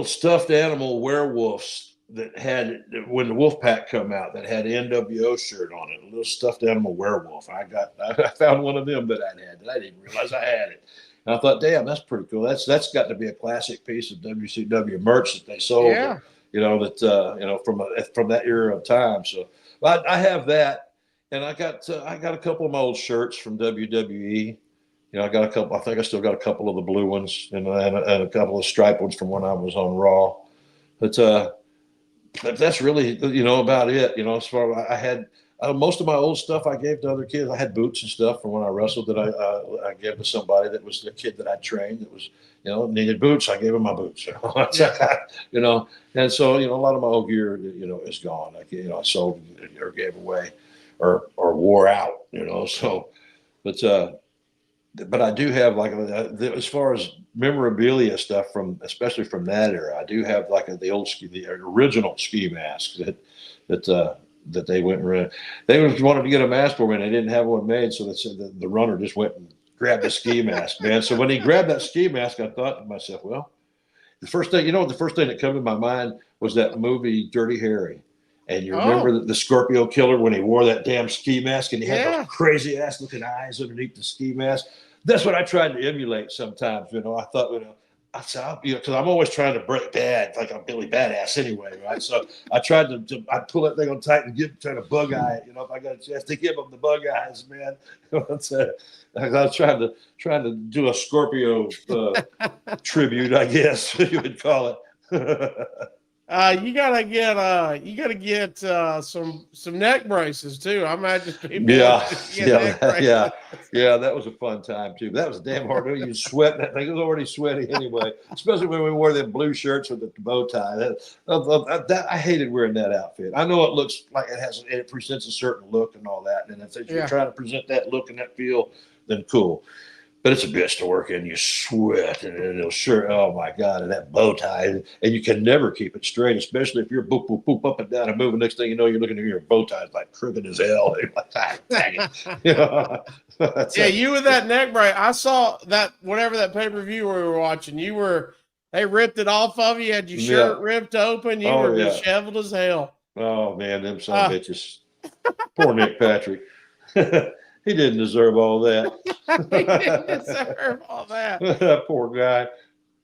stuffed animal werewolves that had, when the Wolfpack come out, that had NWO shirt on it, a little stuffed animal werewolf. I found one of them that I had that I didn't realize I had it. And I thought, damn, that's pretty cool. That's got to be a classic piece of WCW merch that they sold. Yeah. From that era of time. So I have that, and I got a couple of my old shirts from WWE. I got a couple. I think I still got a couple of the blue ones and a couple of striped ones from when I was on Raw. But that's really about it. As far as I had most of my old stuff I gave to other kids. I had boots and stuff from when I wrestled that I gave to somebody that was the kid that I trained that was needed boots. I gave him my boots. And so a lot of my old gear is gone. I sold or gave away or wore out. So but I do have as far as memorabilia stuff especially from that era. I do have the original ski masks that they went around. They wanted to get a mask for me and they didn't have one made, so the runner just went and grabbed a ski mask, man. So when he grabbed that ski mask, I thought to myself, well, the first thing that came to my mind was that movie Dirty Harry. And you remember the Scorpio Killer when he wore that damn ski mask and he had those crazy ass looking eyes underneath the ski mask. That's what I tried to emulate sometimes. I thought, because I'm always trying to break bad, like I'm Billy Badass anyway, right? So I tried I'd pull that thing on tight and trying to bug eye it. If I got a chance to give them the bug eyes, man. I was trying to do a Scorpio tribute, I guess you would call it. You gotta get some neck braces too. I imagine people. Yeah. That was a fun time too. That was damn hard. You sweat that thing. It was already sweaty anyway, especially when we wore them blue shirts with the bow tie. I hated wearing that outfit. I know it looks like it presents a certain look and all that. And if you're trying to present that look and that feel, then cool. But it's a bitch to work in. You sweat, and it'll oh my God, and that bow tie, and you can never keep it straight, especially if you're boop, boop, boop, up and down and moving. Next thing you know, you're looking at your bow tie like crooked as hell. You're like, dang it. You with that neck brace. I saw that, whatever that pay-per-view we were watching, you were They ripped it off of you. You had your shirt ripped open. You were disheveled as hell. Oh man, them son of bitches. Poor Nick Patrick. He didn't deserve all that. He didn't deserve all that. Poor guy.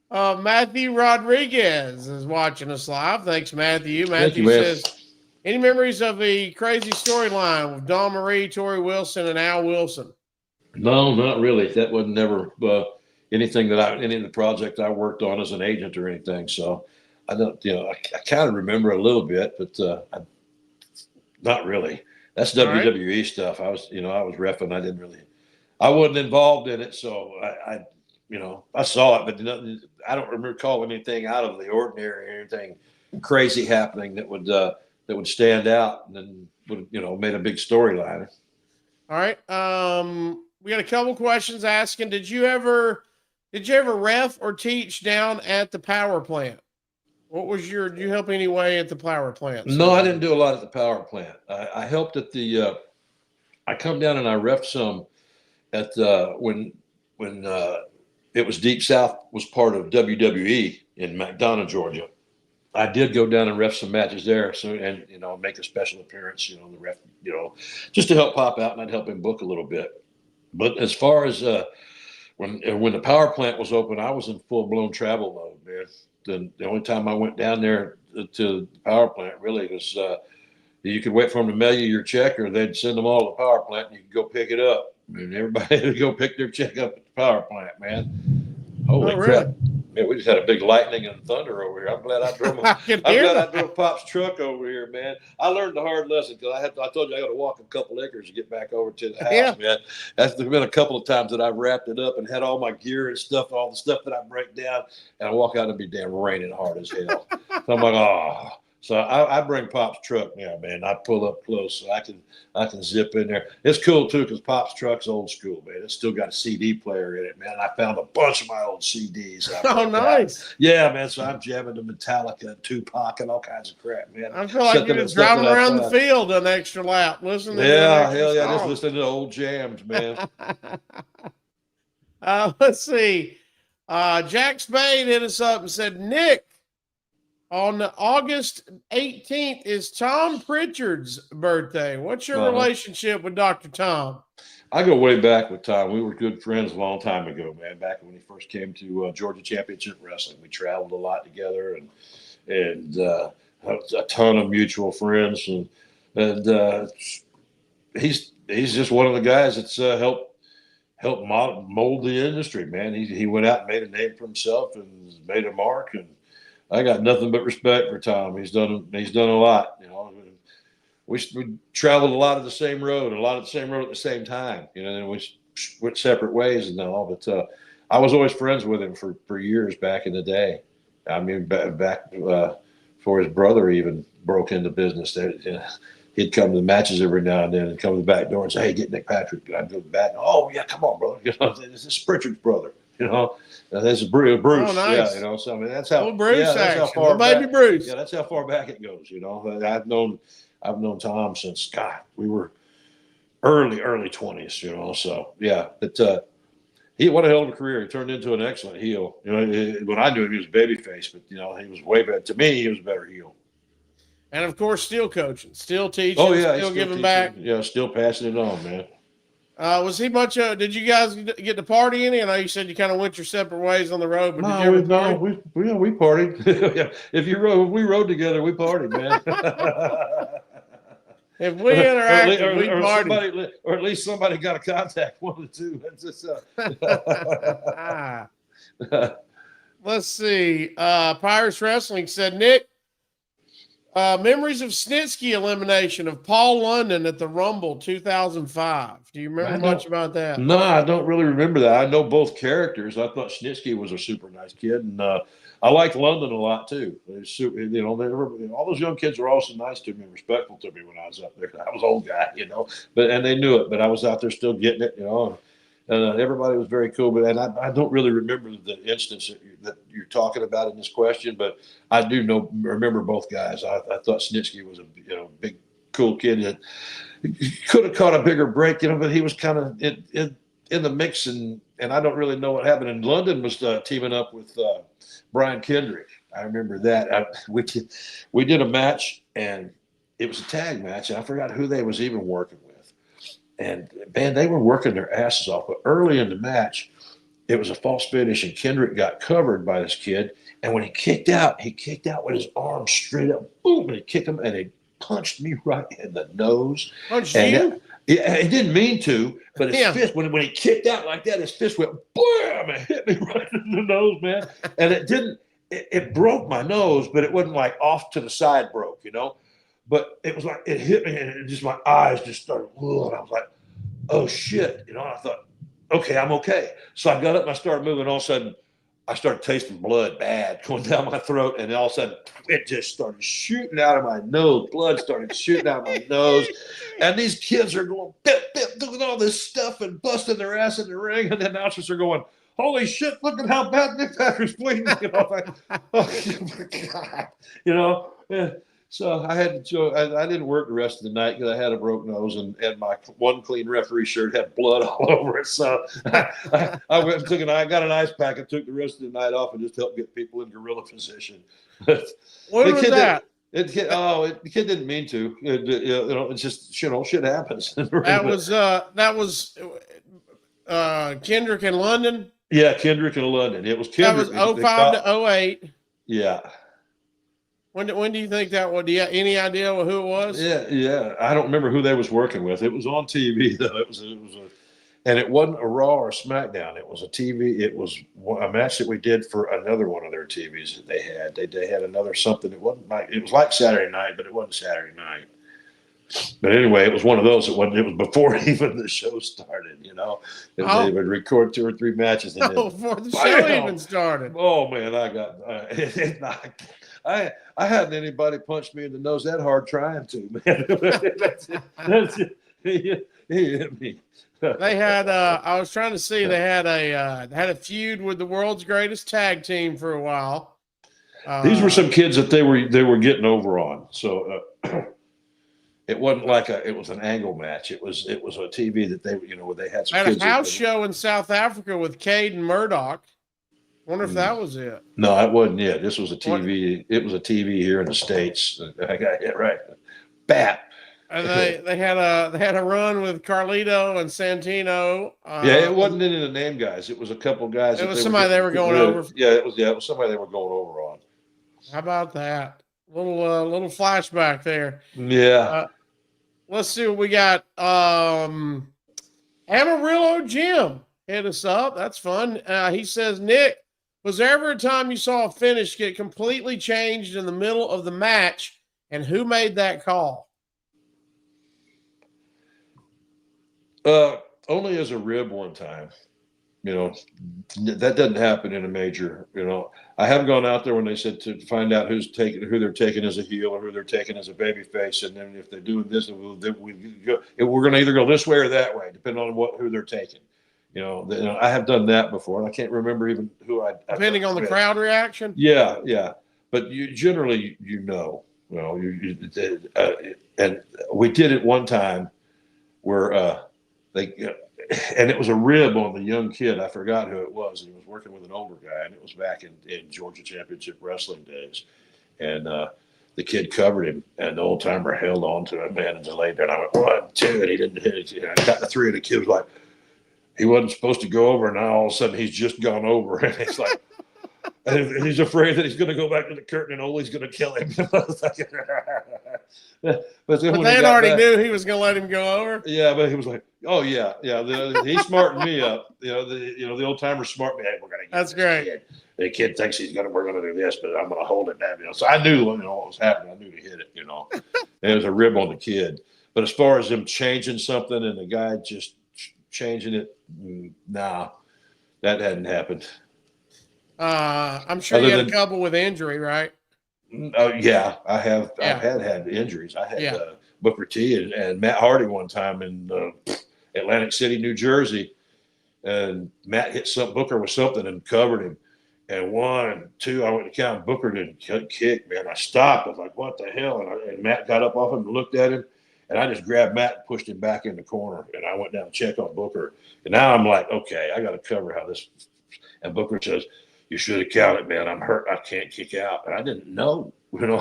Matthew Rodriguez is watching us live. Thanks, Matthew. Thank you, says, any memories of the crazy storyline with Dawn Marie, Tory Wilson, and Al Wilson? No, not really. That was never anything any of the project I worked on as an agent or anything. So I don't, I kind of remember a little bit, but not really. That's WWE stuff. I was reffing. I wasn't involved in it. So I saw it, but I don't recall anything out of the ordinary or anything crazy happening that would stand out and then would, made a big storyline. All right. We got a couple questions asking, did you ever ref or teach down at the power plant? Did you help any way at the power plant? No, I didn't do a lot at the power plant. I helped at I come down and I reffed some at when it was Deep South was part of WWE in McDonough, Georgia. I did go down and ref some matches there, and make a special appearance, the ref, just to help pop out, and I'd help him book a little bit. But as far as when the power plant was open, I was in full blown travel mode, man. The only time I went down there to the power plant really was you could wait for them to mail you your check, or they'd send them all to the power plant, and you could go pick it up. And everybody would go pick their check up at the power plant, man. Holy crap. Man, we just had a big lightning and thunder over here. I'm glad I drove Pop's truck over here, man. I learned the hard lesson because I told you I got to walk a couple acres to get back over to the house, man. There's been a couple of times that I've wrapped it up and had all my gear and stuff, all the stuff that I break down, and I walk out and be damn raining hard as hell. So I'm like, oh. So I bring Pop's truck now, man. I pull up close so I can zip in there. It's cool too because Pop's truck's old school, man. It's still got a CD player in it, man. I found a bunch of my old CDs. Oh, nice. Yeah, man. So I'm jamming to Metallica and Tupac and all kinds of crap, man. I feel like you're just driving around the field an extra lap, listening. Yeah, hell yeah, just listening to old jams, man. Let's see. Jack Spade hit us up and said, Nick, on August 18th is Tom Pritchard's birthday. What's your relationship with Dr. Tom? I go way back with Tom. We were good friends a long time ago, man. Back when he first came to Georgia Championship Wrestling, we traveled a lot together, and a ton of mutual friends. And he's just one of the guys that's helped mold the industry, man. He went out and made a name for himself and made a mark, and I got nothing but respect for Tom. He's done a lot, We traveled a lot of the same road, at the same time, and we went separate ways and all. But I was always friends with him for years back in the day. I mean, back before his brother even broke into business. He'd come to the matches every now and then and come to the back door and say, "Hey, get Nick Patrick." And I'd go to the back. Oh yeah, come on, brother. This is Pritchard's brother. That's Bruce. Oh, nice. Yeah, so I mean that's how Bruce. Yeah, that's how far baby back, Bruce. Yeah, that's how far back it goes. I've known Tom since we were early 20s. So yeah, but what a hell of a career. He turned into an excellent heel. When I knew him, he was babyface, but he was way better. To me, he was a better heel. And of course, still coaching, still teaching, still giving back. Yeah, still passing it on, man. Was he much? Did you guys get to party any? I know you said you kind of went your separate ways on the road, but we partied. Yeah. If we rode together, we partied, man. If we interacted, we partied. Or at least somebody got a contact. One of the two. That's just, Let's see. Pyrus Wrestling said, Nick, memories of Snitsky elimination of Paul London at the Rumble 2005. Do you remember much about that? No, I don't really remember that. I know both characters. I thought Snitsky was a super nice kid, and I liked London a lot too. All those young kids were also nice to me and respectful to me when I was up there. I was an old guy, and they knew it. But I was out there still getting it, And everybody was very cool, I don't really remember the instance that you're talking about in this question, but I do remember both guys. I thought Snitsky was a big, cool kid that could have caught a bigger break, but he was kind of in the mix, and I don't really know what happened. And London was teaming up with Brian Kendrick. I remember that. We did a match, and it was a tag match, and I forgot who they was even working with. And man, they were working their asses off. But early in the match, it was a false finish, and Kendrick got covered by this kid. And when he kicked out with his arm straight up, boom, and he kicked him, and he punched me right in the nose. Punched and you? He didn't mean to, but his Yeah. fist, when he kicked out like that, his fist went bam and hit me right in the nose, man. And it broke my nose, but it wasn't like off to the side broke, you know. But it was like it hit me, and it just my eyes just started, and I was like, oh shit, you know. And I thought, okay, I'm okay. So I got up and I started moving. All of a sudden, I started tasting blood bad going down my throat, and all of a sudden, it just started shooting out of my nose. Blood started shooting out of my nose, and these kids are going, bip, bip, doing all this stuff and busting their ass in the ring, and the announcers are going, holy shit, look at how bad Nick Packer's bleeding. You know, like, oh my God, you know. Yeah. So I had to. I didn't work the rest of the night because I had a broke nose, and my one clean referee shirt had blood all over it. So I went and I got an ice pack and took the rest of the night off and just helped get people in gorilla position. What was that? The kid didn't mean to. You know, it's just, you know, shit happens. That was Kendrick in London. Yeah, Kendrick in London. It was Kendrick. That was 05 to 08. Yeah. When do you think that was? Do you have any idea who it was? Yeah. I don't remember who they was working with. It was on TV though. And it wasn't a Raw or a SmackDown. It was a TV. It was a match that we did for another one of their TVs that they had. They had another something. It wasn't like, it was like Saturday night, but it wasn't Saturday night. But anyway, it was one of those. It was before even the show started. You know, they would record 2 or 3 matches. And before the show even started. Oh man, I got it knocked. I hadn't anybody punch me in the nose that hard trying to, man. That's it. He hit me. They had I was trying to see, they had a feud with the world's greatest tag team for a while. These were some kids that they were getting over on. So it wasn't like it was an angle match. It was a TV that they, you know, where they had some kids. A house show in South Africa with Cade and Murdoch. Wonder if that was it. No, it wasn't it. This was a TV. It was a TV here in the States. I got it right. Bat. And they had a run with Carlito and Santino. Yeah, it wasn't any of the name guys. It was a couple guys. It was somebody they were going over. Yeah, it was somebody they were going over on. How about that? Little flashback there. Yeah. Let's see what we got. Amarillo Jim hit us up. That's fun. He says, Nick, was there ever a time you saw a finish get completely changed in the middle of the match, and who made that call? Only as a rib one time. You know, that doesn't happen in a major. You know, I have gone out there when they said to find out who they're taking as a heel or who they're taking as a baby face, and then if they're doing this, we're going to either go this way or that way, depending on who they're taking. You know, I have done that before, and I can't remember even who depending on the crowd reaction. Yeah, but you generally, and we did it one time where and it was a rib on the young kid. I forgot who it was. He was working with an older guy, and it was back in Georgia Championship Wrestling days. And the kid covered him, and the old timer held on to him, man, and just laid there. And I went 1, 2, and he didn't hit it. I got the 3, and the kid was like, he wasn't supposed to go over, and now all of a sudden he's just gone over, and it's like, and he's afraid that he's going to go back to the curtain and Ole's going to kill him. But they already knew he was going to let him go over. Yeah, but he was like, "Oh yeah." He smartened me up. The old timer smart me. Hey, we're going to. That's great. The kid thinks we're going to do this, but I'm going to hold it down. So I knew what was happening. I knew to hit it. And it was a rib on the kid. But as far as them changing something and the guy just changing it, nah, that hadn't happened. I'm sure you had a couple with injury, right? Oh yeah, I have. Yeah. I've had injuries. I had Booker T and Matt Hardy one time in Atlantic City, New Jersey, and Matt hit Booker with something and covered him. And 1, 2, I went to count. Booker didn't kick, man. I stopped. I was like, "What the hell?" And Matt got up off him and looked at him, and I just grabbed Matt and pushed him back in the corner. And I went down to check on Booker. And now I'm like, okay, I got to cover how this. And Booker says, you should have counted, man. I'm hurt. I can't kick out. And I didn't know. Oh,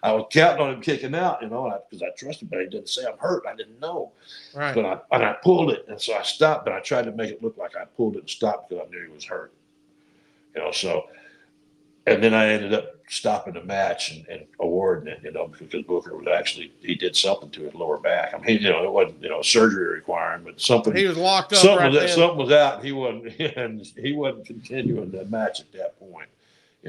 I was counting on him kicking out, because I trusted, but he didn't say I'm hurt. I didn't know. right. But I pulled it, and so I stopped, but I tried to make it look like I pulled it and stopped because I knew he was hurt. So, and then I ended up stopping the match and awarding it, because Booker he did something to his lower back. I mean, it wasn't, surgery requiring, but something. He was locked up. Something was out. He wasn't continuing the match at that point,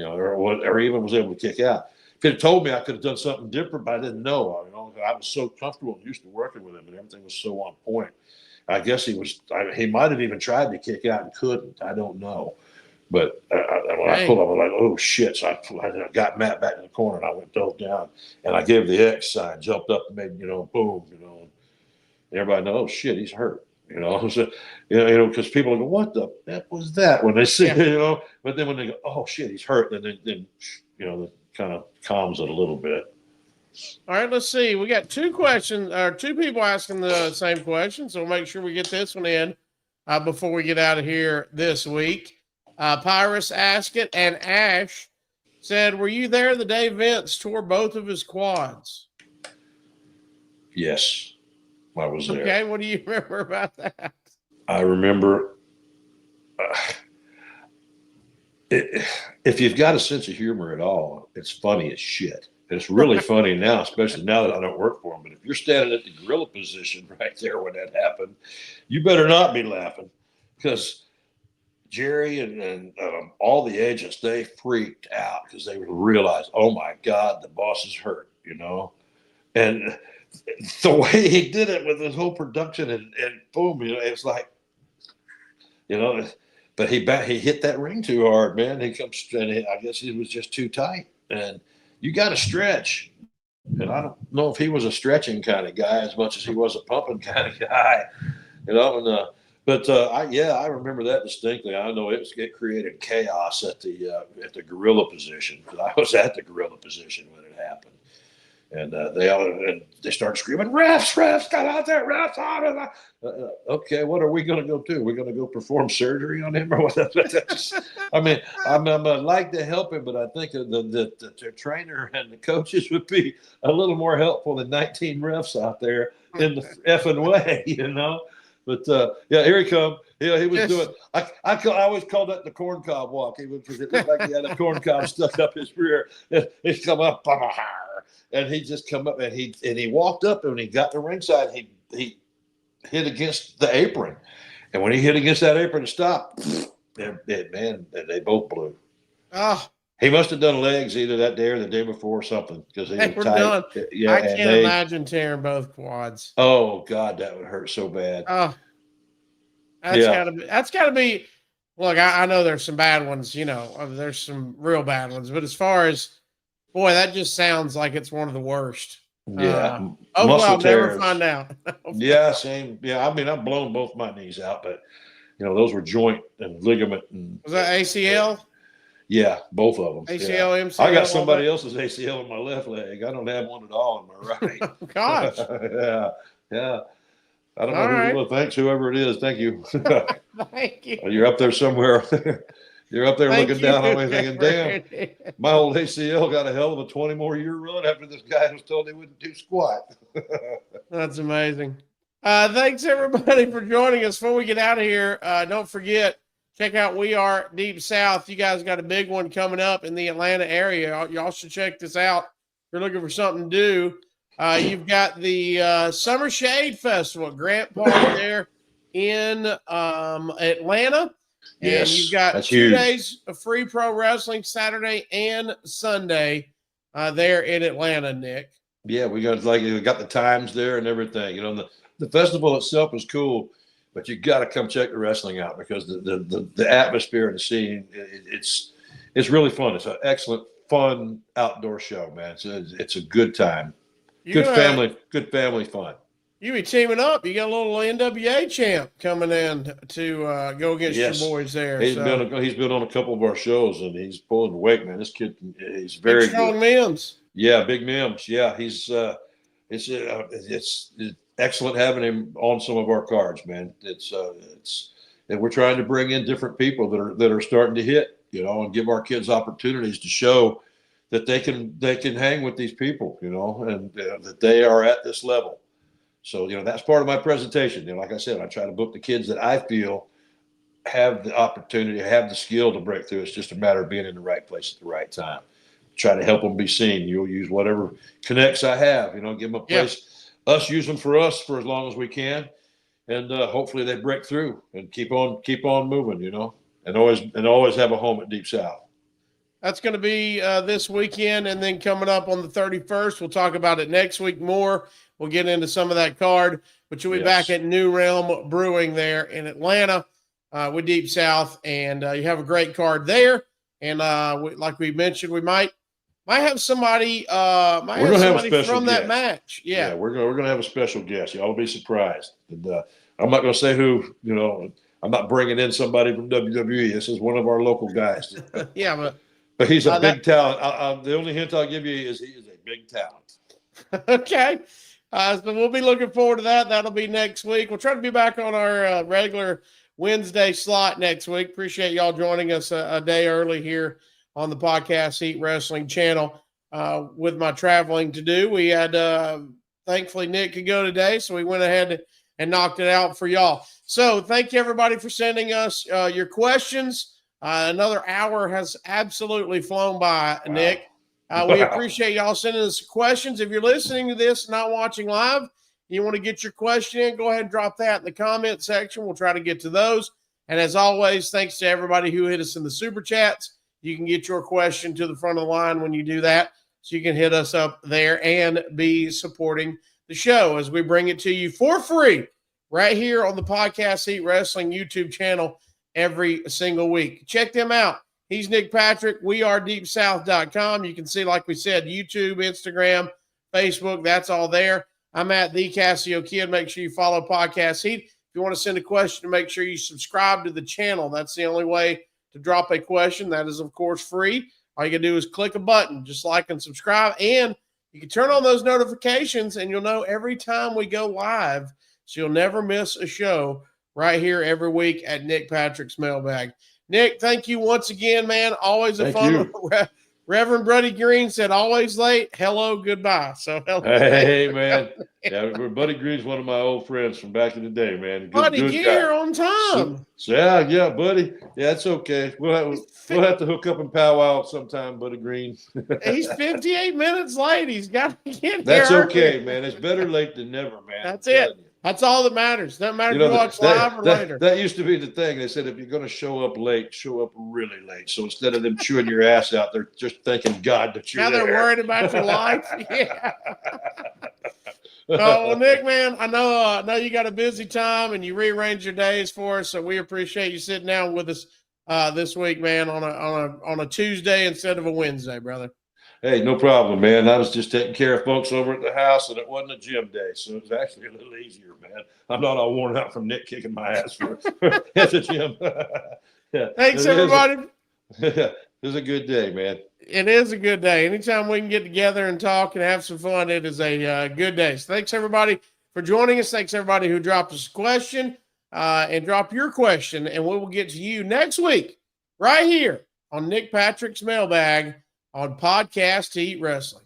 or even was able to kick out. If he'd told me, I could have done something different, but I didn't know. I was so comfortable and used to working with him, and everything was so on point. I guess he might have even tried to kick out and couldn't. I don't know. But when I pulled up, I was like, oh, shit. So I got Matt back in the corner, and I went dove down, and I gave the X sign, jumped up and made, boom, and everybody knows, oh, shit, he's hurt. So, because people go, what the heck was that? When they see, but then when they go, oh, shit, he's hurt, then that kind of calms it a little bit. All right, let's see. We got two people asking the same question, so we'll make sure we get this one in before we get out of here this week. Pyrus asked it, and Ash said, were you there the day Vince tore both of his quads? Yes, I was there. Okay, what do you remember about that? I remember if you've got a sense of humor at all, it's funny as shit. It's really funny now, especially now that I don't work for him. But if you're standing at the gorilla position right there when that happened, you better not be laughing, because Jerry and all the agents, they freaked out because they realized, oh my God, the boss is hurt, and the way he did it with his whole production and boom, it's like, but he hit that ring too hard, man. He comes, and I guess he was just too tight, and you got to stretch. And I don't know if he was a stretching kind of guy as much as he was a pumping kind of guy, But I remember that distinctly. I know it created chaos at the gorilla position, because I was at the gorilla position when it happened, and they started screaming, "Refs, got out there, refs!" Okay, what are we going to go do? We're going to go perform surgery on him, or what? I mean, I'd like to help him, but I think the trainer and the coaches would be a little more helpful than 19 refs out there in the effing way, But here he come. He was doing. I always called that the corn cob walk. Because it looked like he had a corn cob stuck up his rear. He's come up, and he just come up, and he walked up, and when he got to ringside, he hit against the apron, and when he hit against that apron to stop, man, they both blew. Oh. He must have done legs either that day or the day before or something, because they were tight. Done. Yeah, I can't imagine tearing both quads. Oh God, that would hurt so bad. Oh, that's gotta be. Look, I know there's some bad ones. There's some real bad ones, but as far as, boy, that just sounds like it's one of the worst. Yeah. I'll never find out. Yeah, same. Yeah, I mean, I've blown both my knees out, but those were joint and ligament. And was that ACL? Yeah, both of them. ACL, yeah. MCL. I got somebody else's ACL in my left leg. I don't have one at all in my right. Gosh. Yeah. I don't know who. Well, thanks, whoever it is. Thank you. Thank you. You're up there somewhere. You're up there looking down on me thinking, damn, my old ACL got a hell of a 20 more year run after this guy was told he wouldn't do squat. That's amazing. Thanks, everybody, for joining us. Before we get out of here, don't forget, check out We Are Deep South. You guys got a big one coming up in the Atlanta area. Y'all should check this out. If you're looking for something to do, you've got the Summer Shade Festival at Grant Park there in Atlanta. Yes, and you've got 2 days of free pro wrestling, Saturday and Sunday, there in Atlanta, Nick. Yeah, we got the times there and everything. The festival itself is cool, but you got to come check the wrestling out, because the atmosphere and the scene, it's really fun. It's an excellent, fun outdoor show, man. It's a good time. Good family fun. You be teaming up. You got a little NWA champ coming in to go against your boys there. He's been on a couple of our shows, and he's pulling weight, man. This kid, he's very big strong Mims. Yeah, big Mims. Yeah, he's it's excellent having him on some of our cards, man. And we're trying to bring in different people that are starting to hit you know, and give our kids opportunities to show that they can hang with these people, you know, and that they are at this level. So, you know, that's part of my presentation. You know, like I said, I try to book the kids that I feel have the opportunity, have the skill to break through. It's just a matter of being in the right place at the right time. Try to help them be seen. You'll use whatever connects I have, you know, give them a place. Yeah. Us use them for us for as long as we can, and hopefully they break through and keep on moving, you know, and always have a home at Deep South. That's going to be this weekend, and then coming up on the 31st. We'll talk about it next week more. We'll get into some of that card, but you'll be back at New Realm Brewing there in Atlanta with Deep South, and you have a great card there. And like we mentioned, we might have somebody. We're going to have a special from guest. That match. Yeah, we're going to have a special guest. Y'all will be surprised. And, I'm not going to say who. You know, I'm not bringing in somebody from WWE. This is one of our local guys. Yeah, but he's a big talent. The only hint I'll give you is he is a big talent. Okay. So we'll be looking forward to that. That'll be next week. We'll try to be back on our regular Wednesday slot next week. Appreciate y'all joining us a day early here on the Podcast Heat Wrestling channel with my traveling to do. We had, thankfully, Nick could go today, so we went ahead and knocked it out for y'all. So thank you, everybody, for sending us your questions. Another hour has absolutely flown by, wow. Nick. We appreciate y'all sending us questions. If you're listening to this, not watching live, you want to get your question in, go ahead and drop that in the comment section. We'll try to get to those. And as always, thanks to everybody who hit us in the super chats. You can get your question to the front of the line when you do that. So you can hit us up there and be supporting the show as we bring it to you for free right here on the Podcast Heat Wrestling YouTube channel every single week. Check them out. He's Nick Patrick. We are deepsouth.com. You can see, like we said, YouTube, Instagram, Facebook. That's all there. I'm at the Casio Kid. Make sure you follow Podcast Heat. If you want to send a question, make sure you subscribe to the channel. That's the only way to drop a question. That is, of course, free. All you can do is click a button, just like and subscribe. And you can turn on those notifications, and you'll know every time we go live. So you'll never miss a show right here every week at Nick Patrick's Mailbag. Nick, thank you once again, man. Always a fun one. Reverend Buddy Green said, always late. Hello, goodbye. So, hello. Hey, man. Yeah, Buddy Green's one of my old friends from back in the day, man. Buddy, get here on time. So, yeah, Buddy. Yeah, it's okay. We'll have to hook up and powwow sometime, Buddy Green. He's 58 minutes late. He's got to get here. That's okay, man. It's better late than never, man. That's it. That's all that matters. Doesn't matter if you watch live or later. That used to be the thing. They said if you're going to show up late, show up really late. So instead of them chewing your ass out, they're just thanking God that you're there. Now they're worried about your life. Yeah. Well, Nick, man, I know you got a busy time and you rearrange your days for us, so we appreciate you sitting down with us this week, man, on a Tuesday instead of a Wednesday, brother. Hey, no problem, man. I was just taking care of folks over at the house, and it wasn't a gym day, so it was actually a little easier, man. I'm not all worn out from Nick kicking my ass at the gym. Yeah, thanks, everybody. It was a good day, man. It is a good day. Anytime we can get together and talk and have some fun, it is a good day. So thanks, everybody, for joining us. Thanks, everybody who dropped us a question and drop your question, and we will get to you next week right here on Nick Patrick's Mailbag on Podcast Heat Wrestling.